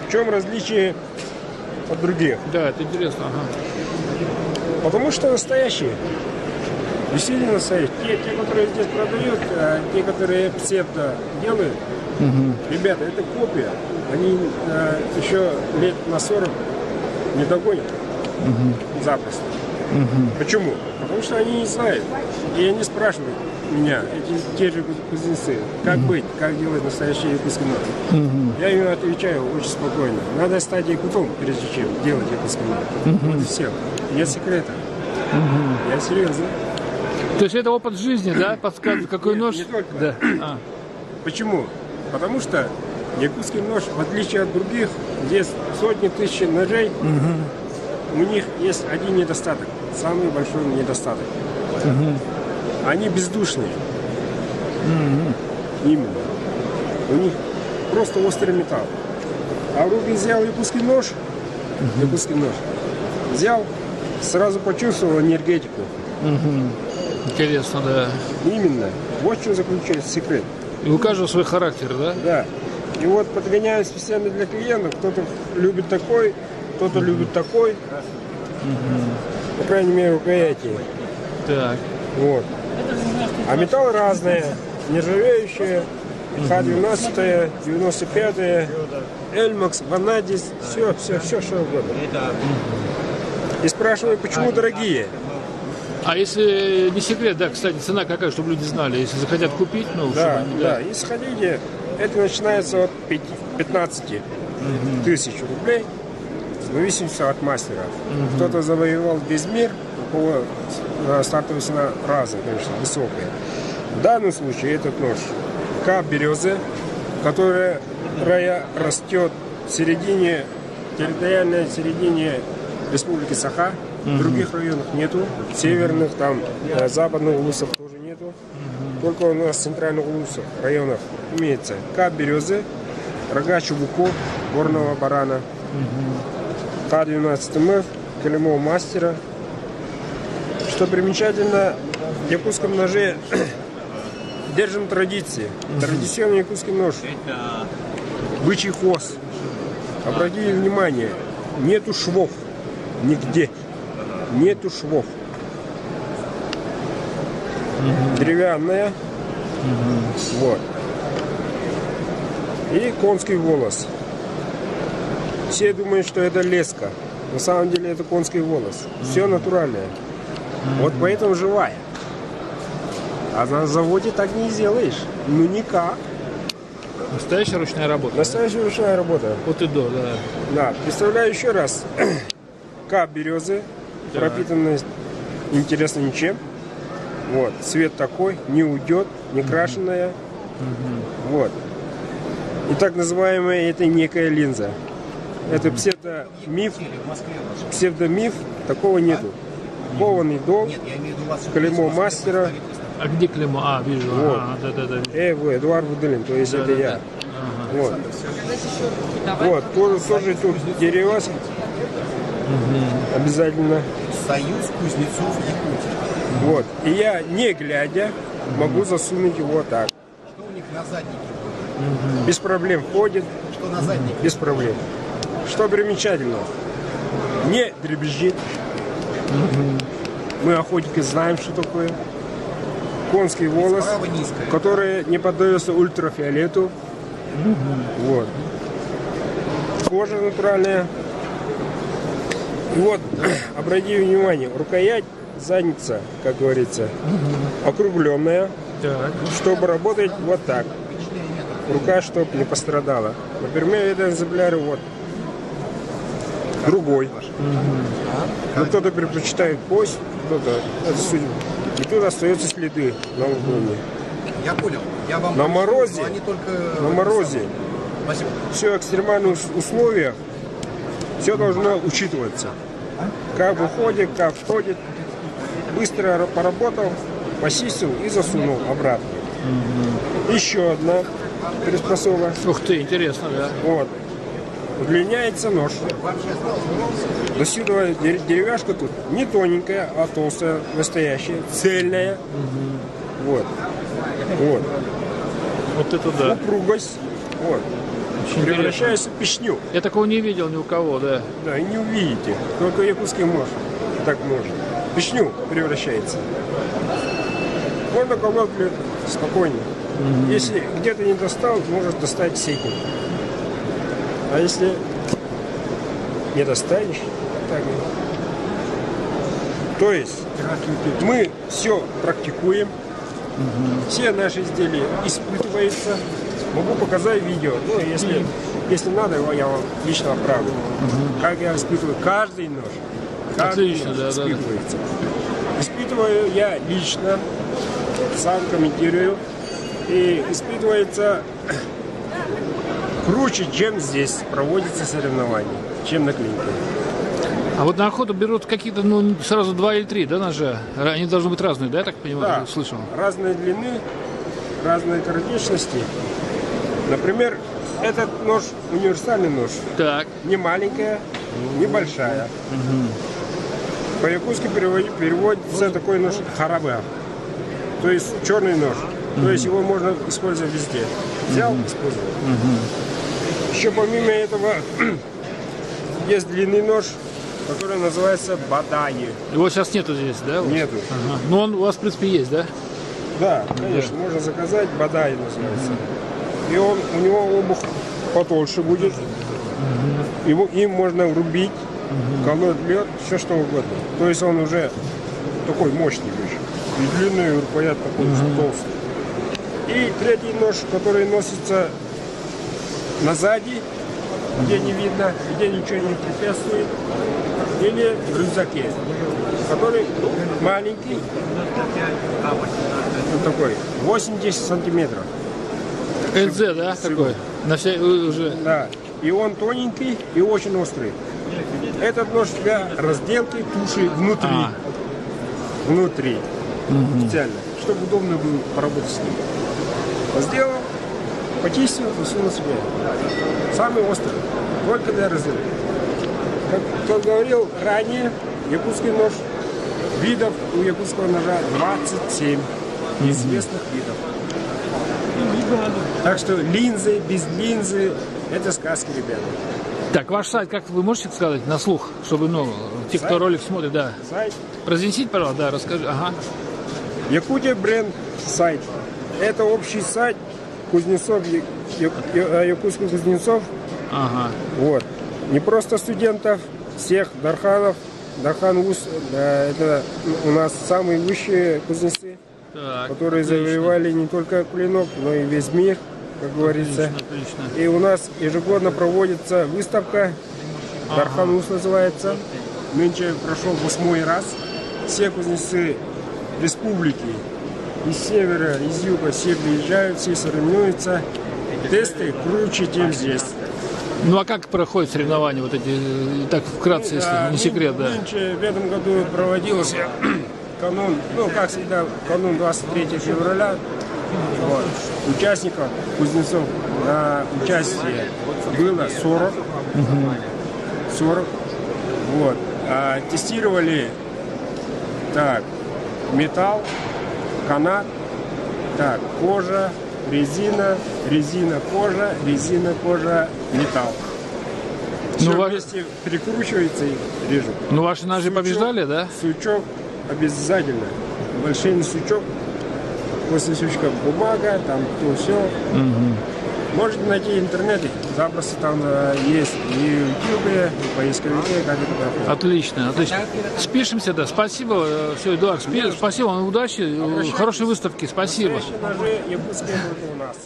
В чем различие от других? Да, это интересно. Ага. Потому что настоящие. Действительно настоящие. Те, которые здесь продают, а те, которые псевдо делают, ребята, это копия. Они еще лет на 40 не догонят запросто. Почему? Потому что они не знают. И они спрашивают меня, те же кузнецы, как быть, как делать настоящий якутский нож. Я им отвечаю очень спокойно. Надо стать якутом, прежде чем делать якутский нож. Вот и все. Нет секрета. Я серьезно. То есть это опыт жизни, да, подсказывает, какой Нет, нож? не только. Да. Почему? Потому что якутский нож, в отличие от других, здесь сотни тысяч ножей, у них есть один недостаток, самый большой недостаток. Они бездушные. Именно. У них просто острый металл. А в руки взял якутский нож, взял, сразу почувствовал энергетику. Интересно, да. Именно. Вот в чем заключается секрет. И у каждого свой характер, да? Да. И вот подгоняю специально для клиентов. Кто-то любит такой, кто-то любит такой. По крайней мере, рукояти. Так. Вот. А металлы разные. Нержавеющие, Х-12, 95, Эльмакс, Ванадис, все, что угодно. И спрашиваю, почему дорогие? А если не секрет, да, кстати, цена какая, чтобы люди знали, если захотят купить, ну, Да, чтобы они, да. И сходите, это начинается от 15 тысяч рублей, в зависимости от мастера. Кто-то завоевал весь мир, у кого стартовая цена разная, конечно, высокая. В данном случае этот нож К-березы, которая растет в середине, территориальной середине Республики Саха. В других районах нету, северных, там, западных улусов тоже нету. Только у нас в центральных улусах, районах имеется К-березы, рога чубуков, горного барана, Х-12МФ, клеймо мастера. Что примечательно, в якутском ноже держим традиции. Традиционный якутский нож. Бычий хвост. Обратите внимание, нету швов нигде. Нету швов. Деревянная. Вот. И конский волос. Все думают, что это леска. На самом деле это конский волос. Все натуральное. Вот поэтому живая. А на заводе так не сделаешь. Ну никак. Настоящая ручная работа. Настоящая ручная работа. От и до, да. Да. Представляю еще раз. К-березы. Пропитанная интересно ничем. Вот. Цвет такой, не уйдет, не крашеная. Вот. И так называемая это некая линза. Это псевдомиф, такого нету. Кованый дом, клеймо мастера. А где клеймо? А, вижу. Вот. Да. Эдуард Вуделин, то есть это я. Вот. Вот. Тоже тут дерева. Обязательно. Союз кузнецов Якутии. Вот. И я, не глядя, могу засунуть его так. Что у них на заднике? Без проблем входит. Что на заднике? Без проблем. Что примечательно, не дребезжит. Мы, охотники, знаем, что такое. Конский волос, который не поддается ультрафиолету. Вот. Кожа натуральная. И вот, обратите внимание, рукоять, задница, как говорится, округленная, чтобы работать вот так. Рука, чтобы не пострадала. Например, этот экземпляр вот другой. Но кто-то предпочитает кость, кто-то это судьба. И тут остаются следы на ладони. Я понял. Я вам На морозе, они только... на морозе, Спасибо. все экстремальные условия, все должно учитываться. Как выходит, как входит. Быстро поработал, почистил и засунул обратно. Еще одна приспособа. Ух ты, интересно, да. Вот. Удлиняется нож. До сюда деревяшка тут не тоненькая, а толстая, настоящая, цельная. Вот. Вот. Вот это да. Упругость. Вот. Очень интересно. превращается в пешню. Я такого не видел ни у кого, да. Да, и не увидите. Только якутский может. Так может. В пешню превращается. Можно колоть лед спокойно. Если где-то не достал, можешь достать сейку. А если не достанешь, так. То есть мы все практикуем, все наши изделия испытываются. Могу показать видео, ну, если надо, его я вам лично отправлю. Как я испытываю каждый нож. Каждый Отлично, нож да, испытывается. Испытываю я лично, сам комментирую. И испытывается круче, чем здесь проводятся соревнования, чем на клинике. А вот на охоту берут какие-то, ну, сразу 2 или 3, да, ножа? Они должны быть разные, да, я так понимаю, Да, слышал? разные длины, разные коротечности. Например, этот нож, универсальный нож, Так. не маленькая, не большая. По-якутски переводится такой нож харабе, то есть черный нож. То есть его можно использовать везде. Взял, использовал. Еще помимо этого есть длинный нож, который называется бадаи. Его сейчас нету здесь, да? у вас? Нету. Ага. Ну, он у вас, в принципе, есть, да? Да, конечно, можно заказать, бадаи называется. И у него обух потолще будет. Им можно рубить, колоть лед, все что угодно. То есть он уже такой мощный вещь. И длинный, и рукоять такой толстый. И третий нож, который носится на сзади, где не видно, где ничего не препятствует, или в рюкзаке, который маленький, вот такой, 80 сантиметров. ЛЗ, да, такой? На вся уже. Да, и он тоненький и очень острый. Этот нож для разделки туши внутри. Внутри. Специально, чтобы удобно было поработать с ним. Сделал, почистил, засунул себе. Самый острый, только для разделки. Как говорил ранее, якутский нож, видов у якутского ножа 27 известных видов. Так что линзы, без линзы, это сказки, ребята. Так, ваш сайт, как вы можете сказать на слух, чтобы, ну, те, кто Сайт? ролик смотрит, да. Сайт Разъяснить, пожалуйста, да, расскажи. Ага. Якутия бренд сайт. Это общий сайт кузнецов, якутских кузнецов. Ага. Вот. Не просто студентов, всех Дарханов. Дархан ВУЗ, это у нас самые высшие кузнецы, Так, которые отлично. завоевали не только клинок, но и весь мир, как говорится. Отлично. И у нас ежегодно проводится выставка, Дархан ВУЗ называется. Нынче прошел 8-й раз. Все кузнецы республики из севера, из юга, все приезжают, все соревнуются. Тесты круче, чем здесь. Ну, а как проходят соревнования вот эти, так вкратце, если не секрет, да? Нынче в этом году проводился канун, ну, как всегда, канун 23 февраля. Вот. Участников, кузнецов на участие было 40. 40. Вот. А тестировали так, металл, канат, так, кожа, резина, кожа, металл. Все Ну, вместе прикручивается и режут. Ну, ваши ножи побеждали, да? Сучок обязательно. Большой сучок. После сучка бумага, там то все. Можете найти в интернете. Запросто там есть и в Ютубе, и поисковике, как это проходит. Отлично, отлично. Спишемся, да. Спасибо. Все, Эдуард, спасибо вам, удачи, хорошей выставки, спасибо. Настоящие ножи якутские только у нас.